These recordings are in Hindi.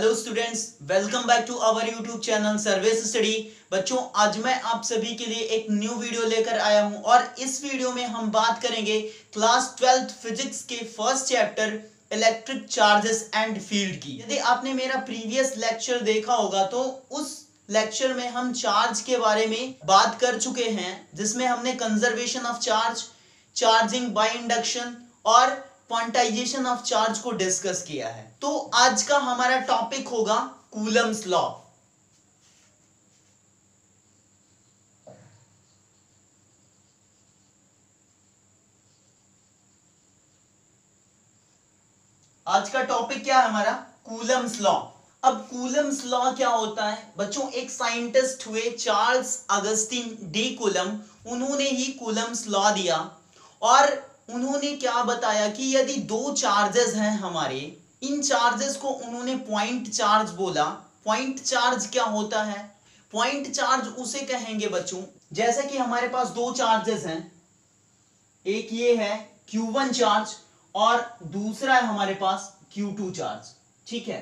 Hello students, welcome back to our YouTube channel service study. बच्चों, आज मैं आप सभी के लिए एक न्यू वीडियो लेकर आया हूं और इस वीडियो में हम बात करेंगे क्लास 12th फिजिक्स के first chapter electric charges and field की। यदि आपने मेरा प्रीवियस लेक्चर देखा होगा तो उस लेक्चर में हम चार्ज के बारे में बात कर चुके हैं, जिसमें हमने conservation of charge, charging by induction और क्वांटाइजेशन ऑफ चार्ज को डिस्कस किया है। तो आज का हमारा टॉपिक होगा कूलम्स लॉ। आज का टॉपिक क्या है हमारा? Coulomb's law. अब कूलम्स लॉ क्या होता है बच्चों? एक साइंटिस्ट हुए चार्ल्स अगस्टिन डी कूलम, उन्होंने ही कूलम्स लॉ दिया और उन्होंने क्या बताया कि यदि दो चार्जेस हैं हमारे, इन चार्जेस को उन्होंने पॉइंट चार्ज बोला। पॉइंट चार्ज क्या होता है? पॉइंट चार्ज उसे कहेंगे बच्चों, जैसे कि हमारे पास दो चार्जेस हैं, एक ये है Q1 चार्ज और दूसरा है हमारे पास Q2 चार्ज। ठीक है,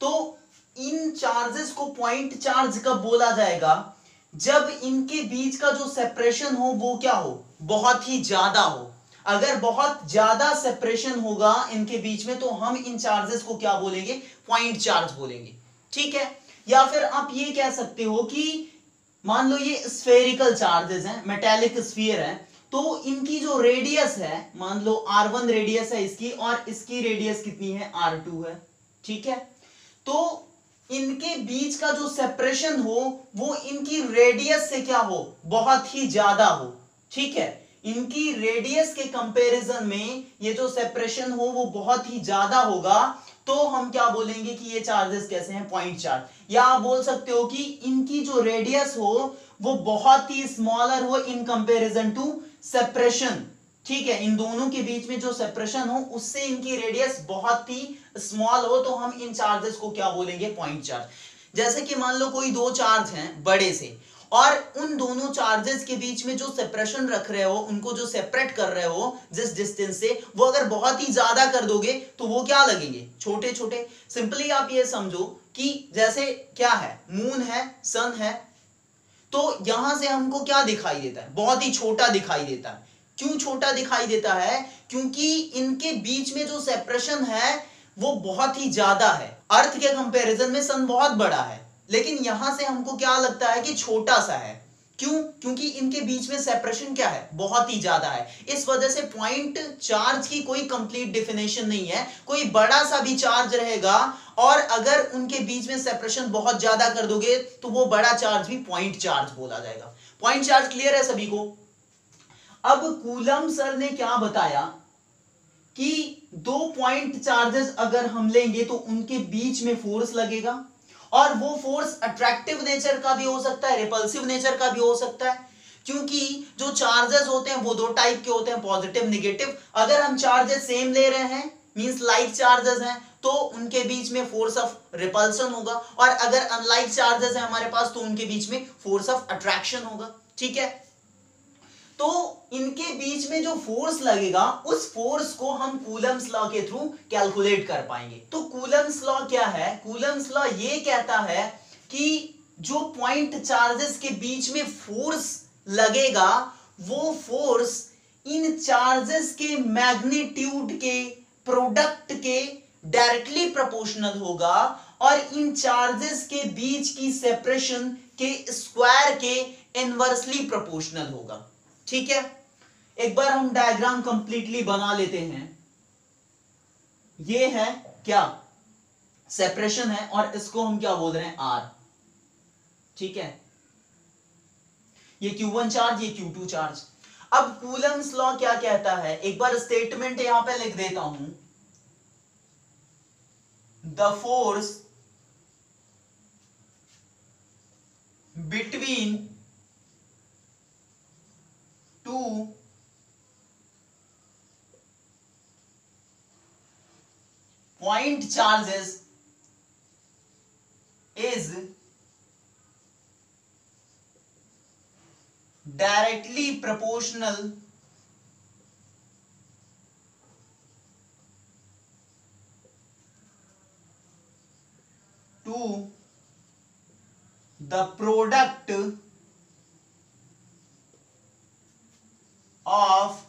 तो इन चार्जेस को पॉइंट चार्ज कब बोला जाएगा? जब इनके बीच का जो सेपरेशन हो वो क्या हो? बहुत ही ज्यादा हो। अगर बहुत ज्यादा सेपरेशन होगा इनके बीच में तो हम इन चार्जेस को क्या बोलेंगे? पॉइंट चार्ज बोलेंगे। ठीक है, या फिर आप ये कह सकते हो कि मान लो ये स्फेरिकल चार्जेस हैं, मेटालिक स्फीयर है, तो इनकी जो रेडियस है, मान लो R1 रेडियस है इसकी और इसकी रेडियस कितनी है? R2 है। ठीक है, तो इनके बीच का जो सेपरेशन हो वो इनकी रेडियस से क्या हो? बहुत ही ज्यादा हो। ठीक है, इनकी रेडियस के कंपैरिजन में ये जो सेपरेशन हो वो बहुत ही ज्यादा होगा, तो हम क्या बोलेंगे कि ये चार्जेस कैसे हैं? Point charge. या आप बोल सकते हो कि इनकी जो रेडियस हो वो बहुत ही स्मॉलर हो इन कंपैरिजन टू सेपरेशन। ठीक है, इन दोनों के बीच में जो सेपरेशन हो उससे इनकी रेडियस बहुत ही स्मॉल हो, तो हम इन चार्जेस को क्या बोलेंगे? Point charge. जैसे कि मान लो कोई दो चार्ज हैं बड़े से, और उन दोनों चार्जेस के बीच में जो सेपरेशन रख रहे हो, उनको जो सेपरेट कर रहे हो जिस डिस्टेंस से, वो अगर बहुत ही ज्यादा कर दोगे तो वो क्या लगेंगे? छोटे छोटे। सिंपली आप ये समझो कि जैसे क्या है, मून है, सन है, तो यहां से हमको क्या दिखाई देता है? बहुत ही छोटा दिखाई देता है। क्यों छोटा दिखाई देता है? क्योंकि इनके बीच में जो सेपरेशन है वो बहुत ही ज्यादा है। अर्थ के कंपैरिजन में सन बहुत बड़ा है, लेकिन यहां से हमको क्या लगता है कि छोटा सा है। क्यों? क्योंकि इनके बीच में सेपरेशन क्या है? बहुत ही ज्यादा है। इस वजह से पॉइंट चार्ज की कोई कंप्लीट डेफिनेशन नहीं है। कोई बड़ा सा भी चार्ज रहेगा और अगर उनके बीच में सेपरेशन बहुत ज्यादा कर दोगे तो वो बड़ा चार्ज भी पॉइंट चार्ज बोला जाएगा। पॉइंट चार्ज क्लियर है सभी को? अब कूलम सर ने क्या बताया कि दो पॉइंट चार्जेस अगर हम लेंगे तो उनके बीच में फोर्स लगेगा, और वो फोर्स अट्रैक्टिव नेचर का भी हो सकता है, रिपल्सिव नेचर का भी हो सकता है। क्योंकि जो चार्जेस होते हैं वो दो टाइप के होते हैं, पॉजिटिव नेगेटिव। अगर हम चार्जेस सेम ले रहे हैं, मींस लाइक चार्जेस हैं, तो उनके बीच में फोर्स ऑफ रिपल्सन होगा, और अगर अनलाइक चार्जेस हैं हमारे पास तो उनके बीच में फोर्स ऑफ अट्रैक्शन होगा। ठीक है, तो इनके बीच में जो फोर्स लगेगा उस फोर्स को हम कूलम्स लॉ के थ्रू कैलकुलेट कर पाएंगे। तो कूलम्स लॉ क्या है? कूलम्स लॉ ये कहता है कि जो पॉइंट चार्जेस के बीच में फोर्स लगेगा वो फोर्स इन चार्जेस के मैग्नीट्यूड के प्रोडक्ट के डायरेक्टली प्रोपोर्शनल होगा, और इन चार्जेस के बीच की सेपरेशन के स्क्वायर के इनवर्सली प्रोपोर्शनल होगा। ठीक है, एक बार हम डायग्राम कंप्लीटली बना लेते हैं। ये है क्या? सेपरेशन है, और इसको हम क्या बोल रहे हैं? R। ठीक है, ये Q1 चार्ज, ये Q2 चार्ज। अब कूलम्स लॉ क्या कहता है? एक बार स्टेटमेंट यहां पे लिख देता हूं। The force between two point charges is directly proportional the product of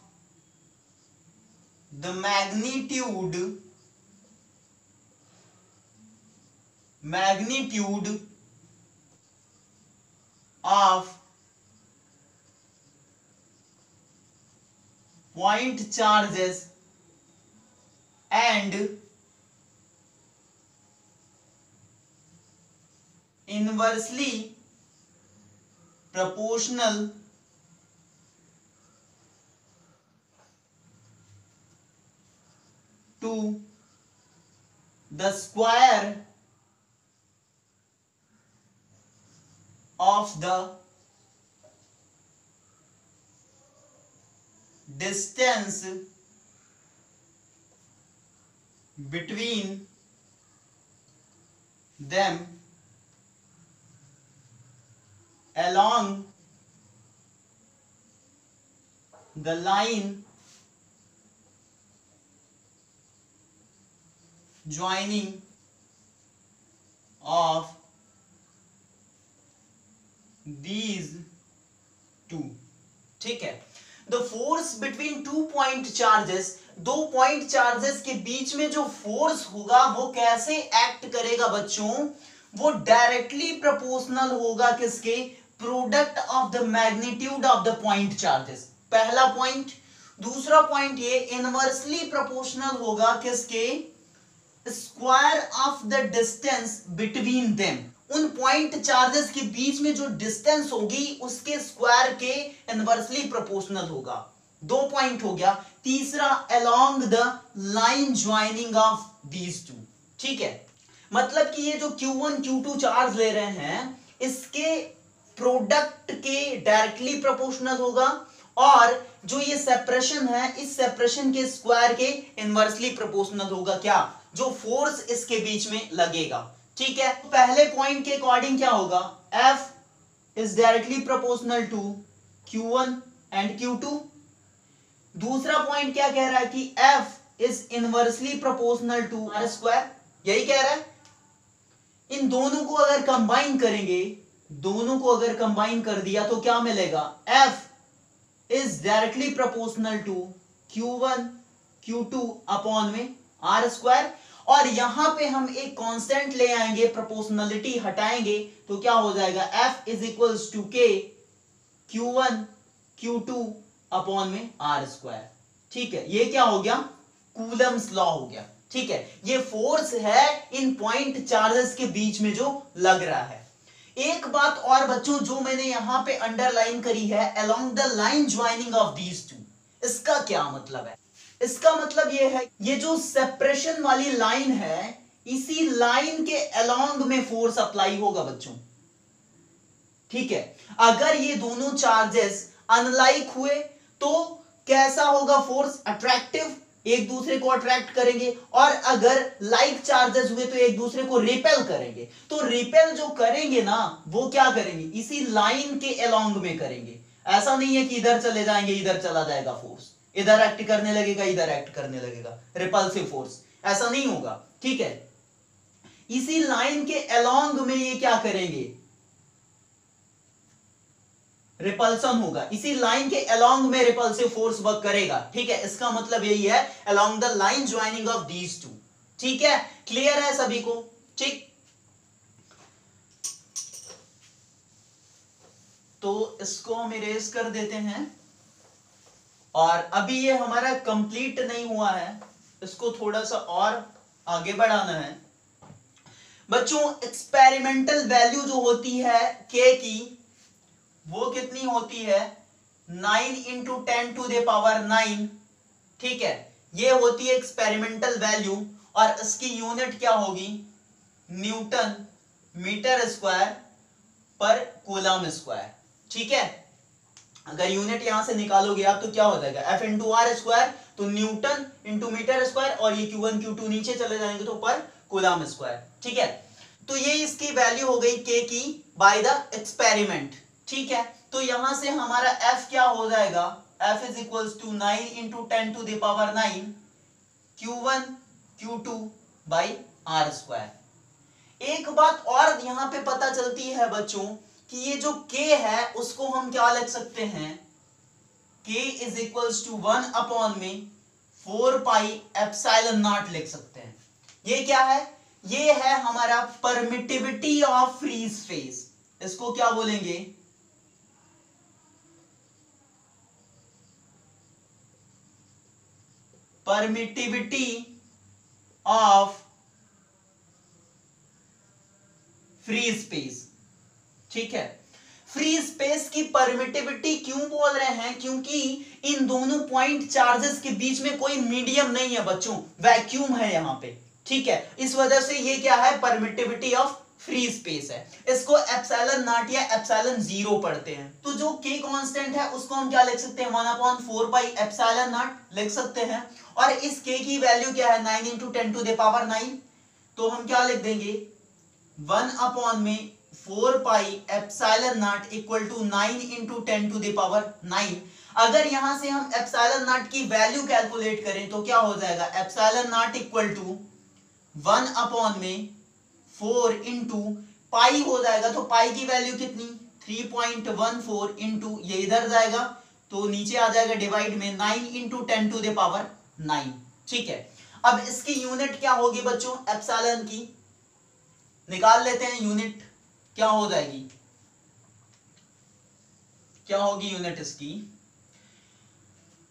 the magnitude of point charges and inversely proportional to the square of the distance between them along the line joining of these two। ठीक है, the force between two point charges, दो पॉइंट चार्जेस के बीच में जो फोर्स होगा वो कैसे एक्ट करेगा बच्चों, वो डायरेक्टली प्रोपोर्शनल होगा किसके, product of the magnitude of the point charges, पहला पॉइंट। दूसरा पॉइंट ये इनवर्सली प्रोपोर्शनल होगा किसके, square of the distance between them, उन पॉइंट चार्जेस के बीच में जो डिस्टेंस होगी उसके स्क्वायर के इनवर्सली प्रोपोर्शनल होगा। दो पॉइंट हो गया। तीसरा along the line joining of these two. ठीक है, मतलब कि ये जो Q1 Q2 चार्ज ले रहे हैं इसके प्रोडक्ट के डायरेक्टली प्रोपोर्शनल होगा और जो ये सेपरेशन है इस सेपरेशन के स्क्वायर के इनवर्सली प्रोपोर्शनल होगा। क्या, जो फोर्स इसके बीच में लगेगा। ठीक है, तो पहले पॉइंट के अकॉर्डिंग क्या होगा, F is directly proportional to Q1 and Q2। दूसरा पॉइंट क्या कह रहा है कि F is inversely proportional to R square, यही कह रहा है। इन दोनों को अगर कंबाइन करेंगे, दोनों को अगर कंबाइन कर दिया तो क्या मिलेगा, F is directly proportional to Q1 Q2 upon में R स्क्वायर। और यहां पे हम एक कांस्टेंट ले आएंगे, प्रोपोर्शनलिटी हटाएंगे तो क्या हो जाएगा, F is equals to K Q1 Q2 upon में R स्क्वायर। ठीक है, ये क्या हो गया, कूलम्स लॉ हो गया। ठीक है, ये फोर्स है इन पॉइंट चार्जेस के बीच में जो लग रहा है। एक बात और बच्चों जो मैंने यहां पे अंडरलाइन करी है, along the line joining of these two, इसका क्या मतलब है, इसका मतलब ये है ये जो सेपरेशन वाली लाइन है इसी लाइन के अलोंग में फोर्स अप्लाई होगा बच्चों। ठीक है, अगर ये दोनों चार्जेस अनलाइक हुए तो कैसा होगा फोर्स, अट्रैक्टिव, एक दूसरे को अट्रैक्ट करेंगे। और अगर लाइक चार्जेस हुए तो एक दूसरे को रिपेल करेंगे। तो रिपेल जो करेंगे ना वो क्या करेंगे, इसी लाइन के अलोंग में करेंगे। ऐसा नहीं है कि इधर चले जाएंगे इधर चला जाएगा फोर्स, इधर एक्ट करने लगेगा इधर एक्ट करने लगेगा, रिपल्सिव फोर्स, ऐसा नहीं होगा। ठीक है, इसी लाइन के अलोंग में ये क्या करेंगे, रिपल्सन होगा, इसी लाइन के अलोंग में रिपल्सिव फोर्स वर्क करेगा। ठीक है, इसका मतलब यही है along the line joining of these two. ठीक है, क्लियर है सभी को। ठीक, तो इसको हम इरेज कर देते हैं और अभी ये हमारा कंप्लीट नहीं हुआ है, इसको थोड़ा सा और आगे बढ़ाना है। बच्चों एक्सपेरिमेंटल वैल्यू जो होती है K की वो कितनी होती है, 9 इंटू 10 टू द पावर 9। ठीक है, ये होती है एक्सपेरिमेंटल वैल्यू और इसकी यूनिट क्या होगी, न्यूटन मीटर स्क्वायर पर कूलम स्क्वायर। ठीक है, अगर यूनिट यहां से निकालोगे आप तो क्या हो जाएगा, F इंटू आर स्क्वायर, तो न्यूटन इंटू मीटर स्क्वायर और ये Q1 Q2 नीचे चले जाएंगे तो पर कूलम स्क्वायर। ठीक है, तो ये इसकी वैल्यू हो गई K की बाय द एक्सपेरिमेंट। ठीक है, तो यहां से हमारा F क्या हो जाएगा, F is equals to 9 into 10 to the power 9 Q1 Q2 by R square. एक बात और यहाँ पे पता चलती है बच्चों कि ये जो k है उसको हम क्या लिख सकते हैं, k is equals to 1 upon में 4 पाई एप्सिलॉन नॉट लिख सकते हैं। ये क्या है, ये है हमारा परमिटिविटी ऑफ फ्री स्पेस। इसको क्या बोलेंगे, परमिटिविटी ऑफ फ्री स्पेस। ठीक है, फ्री स्पेस की परमिटिविटी क्यों बोल रहे हैं, क्योंकि इन दोनों पॉइंट चार्जेस के बीच में कोई मीडियम नहीं है बच्चों, वैक्यूम है यहां पे। ठीक है, इस वजह से ये क्या है, परमिटिविटी ऑफ फ्री स्पेस है। इसको एप्सिलॉन नॉट या एप्सिलॉन जीरो पढ़ते हैं। तो जो k कांस्टेंट है उसको हम क्या लिख सकते हैं, 1/4 पाई एप्सिलॉन नॉट लिख सकते हैं। और इस k की वैल्यू क्या है, 9 × 10⁹। तो हम क्या लिख देंगे, 1 अपॉन में 4 pi epsilon naught equal to 9 × 10⁹। अगर यहां से हम एप्सिलॉन नॉट की वैल्यू कैलकुलेट करें तो क्या हो जाएगा, epsilon naught equal to 1 upon में 4 इंटू पाई हो जाएगा। तो पाई की वैल्यू कितनी, 3.14 इंटू ये इधर जाएगा तो नीचे आ जाएगा डिवाइड में 9 × 10⁹। ठीक है, अब इसकी यूनिट क्या होगी बच्चों, एप्सिलॉन की निकाल लेते हैं। यूनिट क्या हो जाएगी, क्या होगी यूनिट इसकी,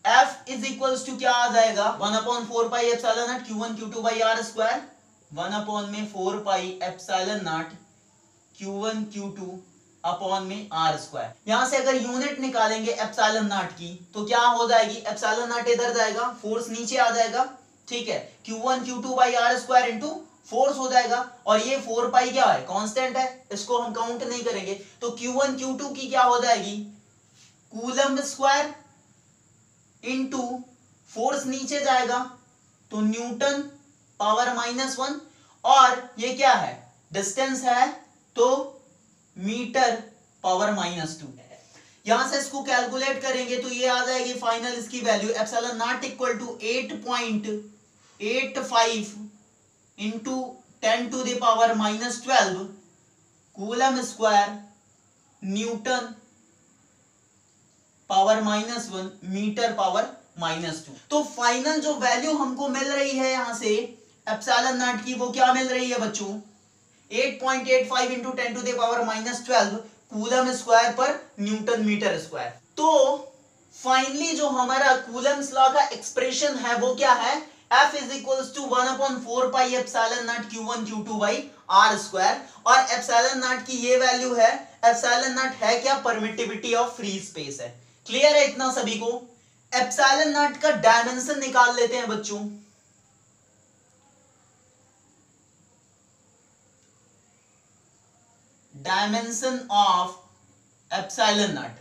F इज इक्वल्स टू क्या आ जाएगा, 1/4 pi epsilon naught Q1 Q2 by R square, 1 upon में 4 pi epsilon naught Q1 Q2 upon में R स्क्वायर। यहां से अगर यूनिट निकालेंगे एप्सिलॉन नॉट की तो क्या हो जाएगी, एप्सिलॉन नॉट इधर जाएगा, फोर्स नीचे आ जाएगा। ठीक है, Q1 Q2 by R square into force हो जाएगा। और ये 4 पाई क्या है, कांस्टेंट है, इसको हम काउंट नहीं करेंगे। तो Q1 Q2 की क्या हो जाएगी, कूलम्ब स्क्वायर इंटू फोर्स नीचे जाएगा तो न्यूटन पावर -1, और ये क्या है, डिस्टेंस है तो मीटर पावर -2। यहां से इसको कैलकुलेट करेंगे तो ये आ जाएगी फाइनल इसकी value, epsilon naught equal to 8.85 into 10⁻⁻12 coulomb square newton power -1 metre power -2। तो फाइनल जो वैल्यू हमको मिल रही है यहां से एप्सिलॉन नॉट की, वो क्या मिल रही है बच्चों, 8.85 इंटू 10⁻⁻12 कूलम स्क्वायर पर न्यूटन मीटर स्क्वायर। तो फाइनली जो हमारा कूलम्स लॉ का एक्सप्रेशन है वो क्या है, F is equals to 1/4 pi epsilon naught Q1 Q2 by R square. और एप्सिलॉन नॉट की ये वैल्यू है, एप्सिलॉन नॉट है क्या, परमिटिविटी ऑफ फ्री स्पेस है। क्लियर है इतना सभी को। एप्सिलॉन नॉट का डायमेंशन निकाल लेते हैं बच्चों। डायमेंशन ऑफ एप्सिलॉन नॉट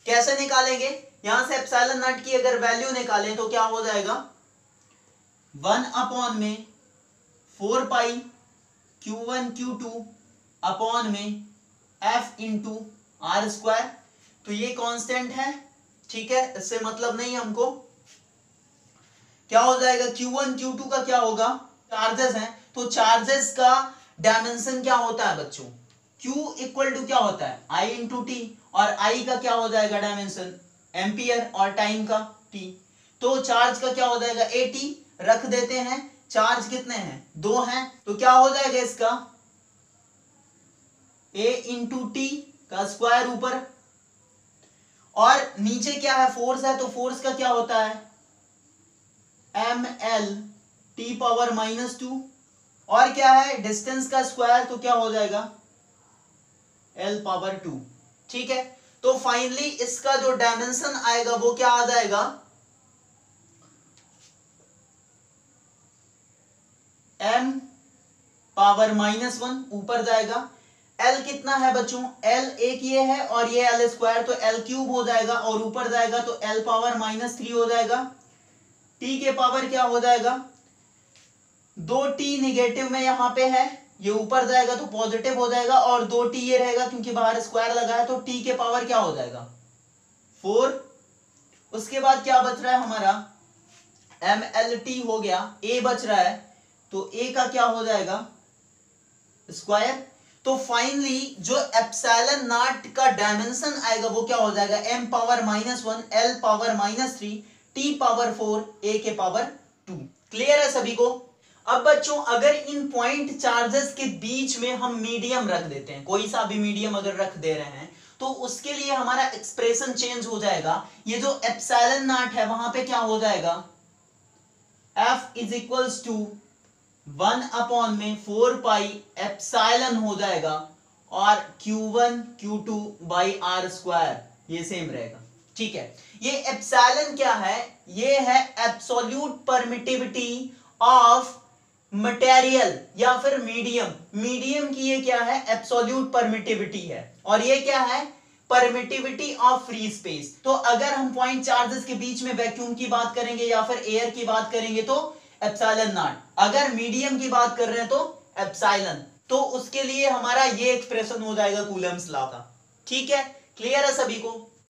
कैसे निकालेंगे, यहां से एप्सिलॉन नॉट की अगर वैल्यू निकालें तो क्या हो जाएगा, 1 अपॉन में 4 पाई Q1 Q2 अपॉन में F इंटू R स्क्वायर। तो ये कांस्टेंट है, ठीक है, इससे मतलब नहीं हमको। क्या हो जाएगा, Q1 Q2 का क्या होगा, चार्जेस हैं तो चार्जेस का डायमेंशन क्या होता है बच्चों, Q इक्वल टू क्या होता है, I इंटू टी, और I का क्या हो जाएगा डायमेंशन, एम्पियर, और टाइम का T। तो चार्ज का क्या हो जाएगा, AT रख देते हैं। चार्ज कितने हैं, 2 हैं, तो क्या हो जाएगा इसका A इंटू टी का स्क्वायर ऊपर, और नीचे क्या है, फोर्स है, तो फोर्स का क्या होता है, ml t पावर -2, और क्या है, डिस्टेंस का स्क्वायर, तो क्या हो जाएगा l पावर 2। ठीक है, तो फाइनली इसका जो डायमेंशन आएगा वो क्या आ जाएगा, m पावर -1 ऊपर जाएगा। L कितना है बच्चों, L एक ये है और ये L स्क्वायर, तो L क्यूब हो जाएगा, और ऊपर जाएगा तो L पावर -3 हो जाएगा। T के पावर क्या हो जाएगा, 2T निगेटिव में यहां पे है, ये ऊपर जाएगा तो पॉजिटिव हो जाएगा, और 2T ये रहेगा क्योंकि बाहर स्क्वायर लगा है, तो T के पावर क्या हो जाएगा 4। उसके बाद क्या बच रहा है हमारा, MLT हो गया, A बच रहा है, तो A का क्या हो जाएगा स्क्वायर। तो फाइनली जो एप्सिलॉन नॉट का डायमेंशन आएगा वो क्या हो जाएगा, m power -1 l power -3 t power 4 a के पावर 2। क्लियर है सभी को। अब बच्चों अगर इन पॉइंट चार्जेस के बीच में हम मीडियम रख देते हैं, कोई सा भी मीडियम अगर रख दे रहे हैं, तो उसके लिए हमारा एक्सप्रेशन चेंज हो जाएगा। ये जो एप्सिलॉन नॉट है वहां पे क्या हो जाएगा, f is equals to 1 upon में 4 पाई एप्सिलॉन हो जाएगा और Q1 Q2 by R square, ये सेम रहेगा। ठीक है, ये एप्सिलॉन क्या है, ये है एब्सोल्यूट परमिटिविटी ऑफ मटेरियल या फिर मीडियम। मीडियम की ये क्या है, एब्सोल्यूट परमिटिविटी है, और ये क्या है, परमिटिविटी ऑफ फ्री स्पेस। तो अगर हम पॉइंट चार्जेस के बीच में वैक्यूम की बात करेंगे या फिर एयर की बात करेंगे तो एप्सिलॉन नॉट, अगर मीडियम की बात कर रहे हैं तो एप्सिलॉन। तो उसके लिए हमारा ये एक्सप्रेशन हो जाएगा कूलम्स लॉ का। ठीक है, क्लियर है सभी को।